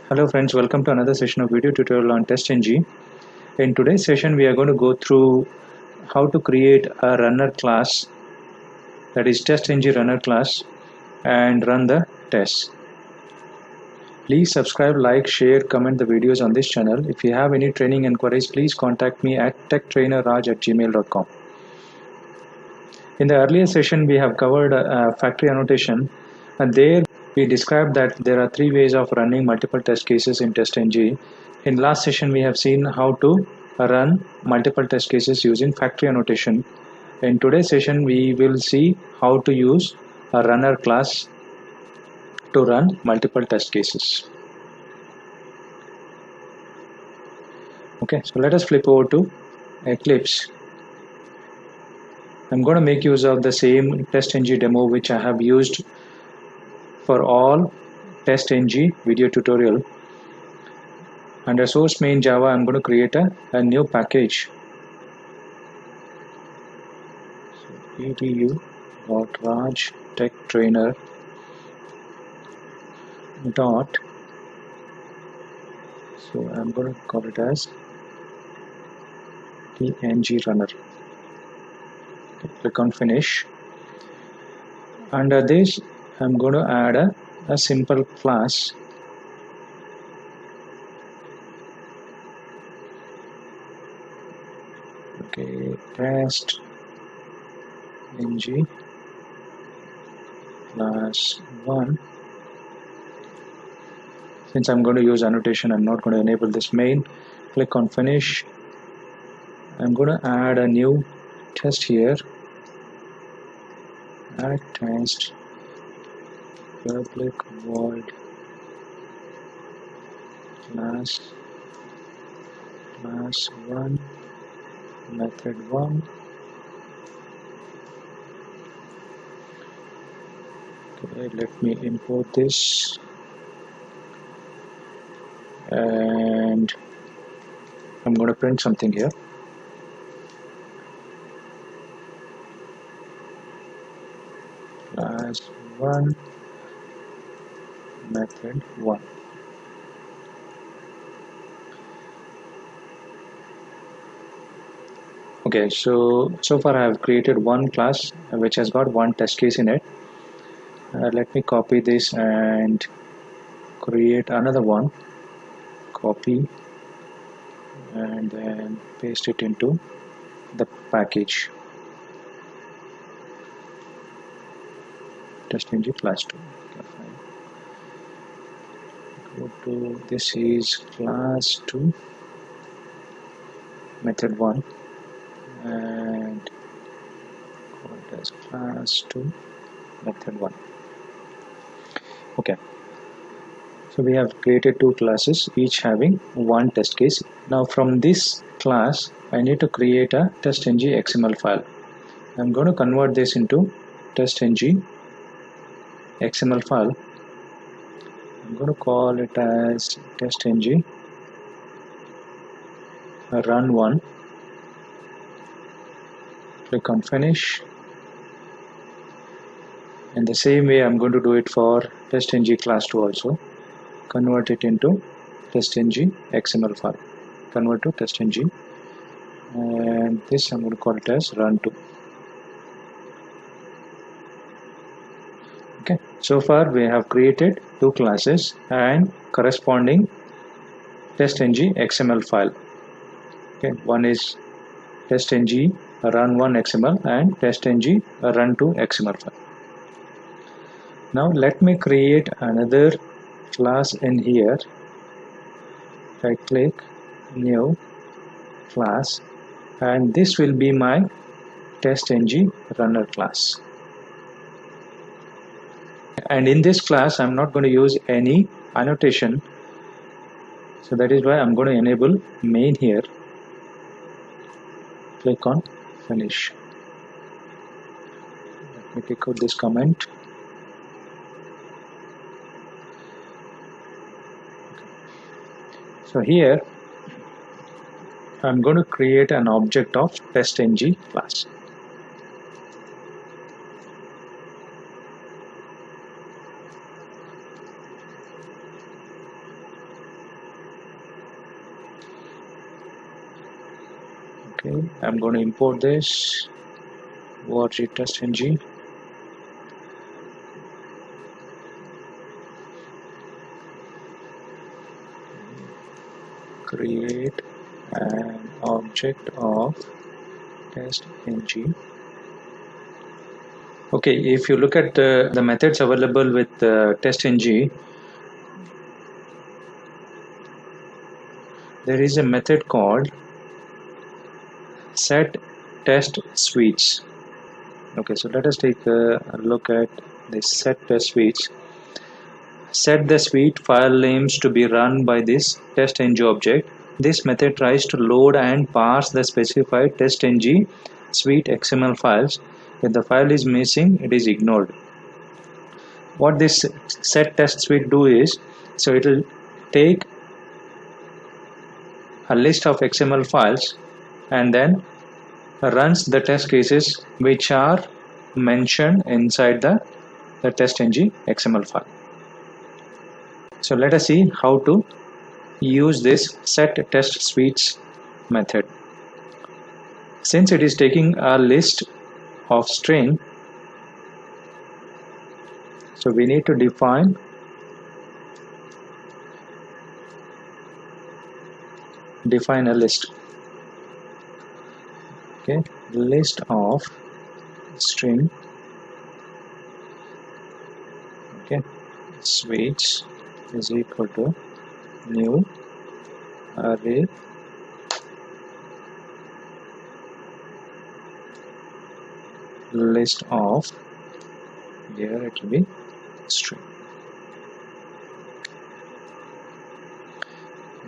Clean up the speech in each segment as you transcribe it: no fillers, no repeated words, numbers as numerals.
Hello friends, welcome to another session of video tutorial on TestNG. In today's session we are going to go through how to create a runner class, that is TestNG Runner Class, and run the tests. Please subscribe, like, share, comment the videos on this channel. If you have any training inquiries, please contact me at TechTrainerRaj@gmail.com. In the earlier session we have covered factory annotation, and there we described that there are three ways of running multiple test cases in TestNG. In last session we have seen how to run multiple test cases using factory annotation. In today's session we will see how to use a runner class to run multiple test cases. Okay, so let us flip over to Eclipse. I'm going to make use of the same TestNG demo which I have used for all TestNG video tutorial. Under source main Java, I'm going to create a new package. So edu.RajTech-Trainer dot. So I'm going to call it as TestNG Runner. Okay, click on finish. Under this, I'm going to add a simple class. Okay, TestNG class 1. Since I'm going to use annotation, I'm not going to enable this main. Click on finish. I'm going to add a new test here. Add test public void class 1 method 1. Okay, let me import this, and I'm going to print something here. Class 1 method 1. Okay, so far I have created one class which has got one test case in it. Let me copy this and create another one. Copy and then paste it into the package TestNG class 2. Okay, go to, this is class 2 method 1 and call it as class 2 method 1. Okay, so we have created two classes, each having one test case. Now from this class I need to create a TestNG XML file. I'm going to convert this into TestNG XML file. I'm going to call it as TestNG Run 1. Click on finish. And the same way I'm going to do it for TestNG class 2 also. Convert it into TestNG XML file. Convert to TestNG. And this I'm going to call it as Run 2. Okay, so far we have created two classes and corresponding TestNG XML file. Okay, one is TestNG Run 1 XML and TestNG Run 2 XML file. Now let me create another class in here. Right click, new class, and this will be my TestNG Runner class. And in this class I'm not going to use any annotation, so that is why I'm going to enable main here. Click on finish. Let me take out this comment. So here I'm going to create an object of TestNG class. Okay, I'm going to import this org TestNG. Create an object of TestNG. Okay, if you look at the methods available with TestNG, there is a method called set test suites. Okay, so let us take a look at this set test suites. Set the suite file names to be run by this TestNG object. This method tries to load and parse the specified TestNG suite XML files. If the file is missing, it is ignored. What this set test suite do is, so it will take a list of XML files and then runs the test cases which are mentioned inside the TestNG XML file. So let us see how to use this set test suites method. Since it is taking a list of string, so we need to define a list. Okay, list of string. Okay, suites is equal to new array list of, here it will be string.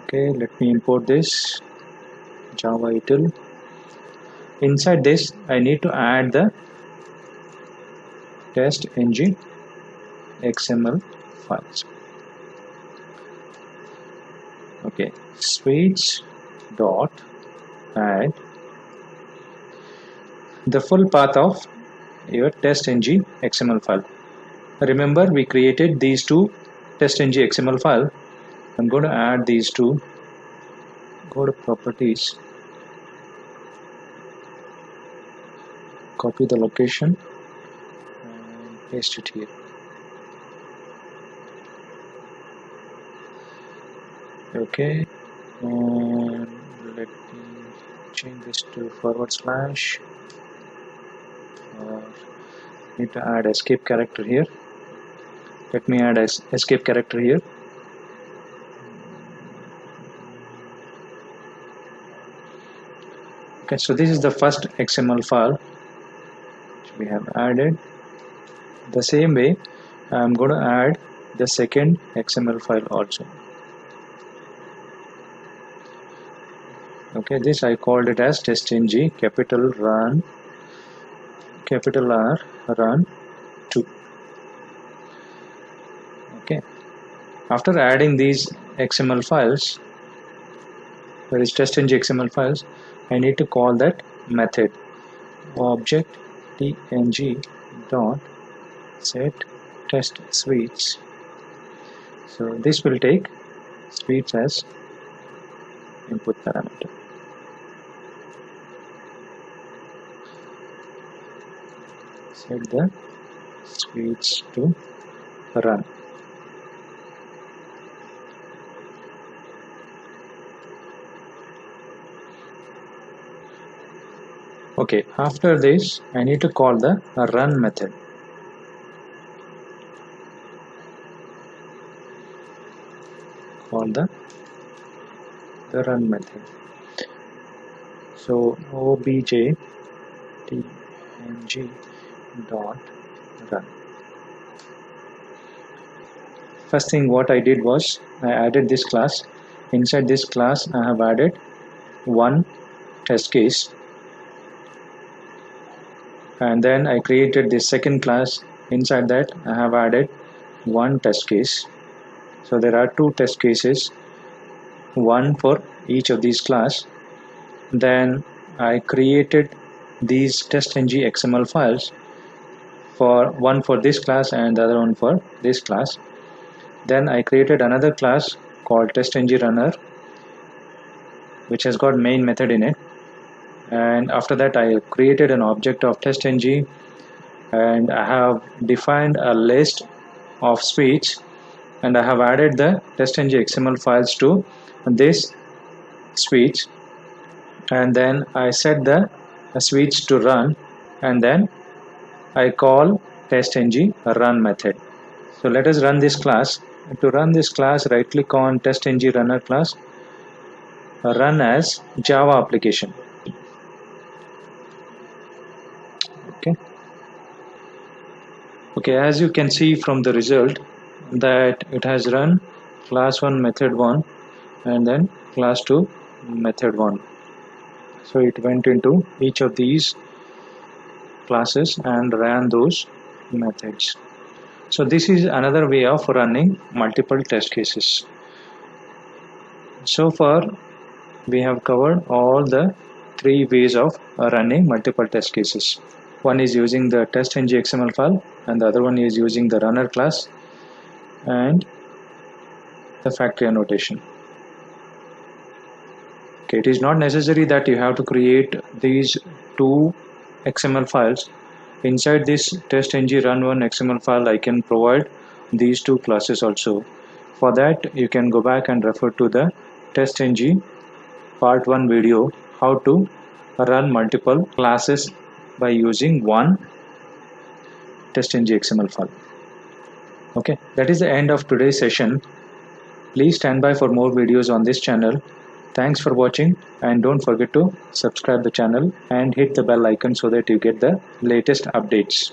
Okay, let me import this Java util. Inside this I need to add the TestNG XML files. Okay, suites dot add the full path of your TestNG XML file. Remember, we created these two TestNG XML file. I'm going to add these two. Go to properties, copy the location and paste it here. Okay, and let me change this to /. Need to add escape character here. Let me add escape character here. Okay, so this is the first XML file which we have added. The same way I'm going to add the second XML file also. Okay, this I called it as TestNG capital R run 2. Okay, after adding these XML files, that is TestNG XML files, I need to call that method object tng dot set test suites. So this will take suites as input parameter. Set the suites to run. Okay, after this I need to call the run method. Call the run method. So obj tng dot run. First thing what I did was I added this class. Inside this class I have added one test case, and then I created this second class. Inside that I have added one test case. So there are two test cases, one for each of these class. Then I created these TestNG XML files, for one for this class and the other one for this class. Then I created another class called TestNG Runner, which has got main method in it, and after that I created an object of TestNG, and I have defined a list of speech, and I have added the TestNG XML files to this speech, and then I set the switch to run, and then I call TestNG run method. So let us run this class. To run this class, right click on TestNG Runner Class, run as Java application. Okay, as you can see from the result that it has run class 1 method 1 and then class 2 method 1. So it went into each of these classes and ran those methods. So this is another way of running multiple test cases. So far we have covered all the three ways of running multiple test cases. One is using the TestNG XML file, and the other one is using the runner class and the factory annotation. Okay, it is not necessary that you have to create these two XML files. Inside this TestNG run1 XML file, I can provide these two classes also. For that, you can go back and refer to the TestNG part 1 video, how to run multiple classes by using one TestNG XML file. Okay, that is the end of today's session. Please stand by for more videos on this channel. Thanks for watching, and don't forget to subscribe the channel and hit the bell icon so that you get the latest updates.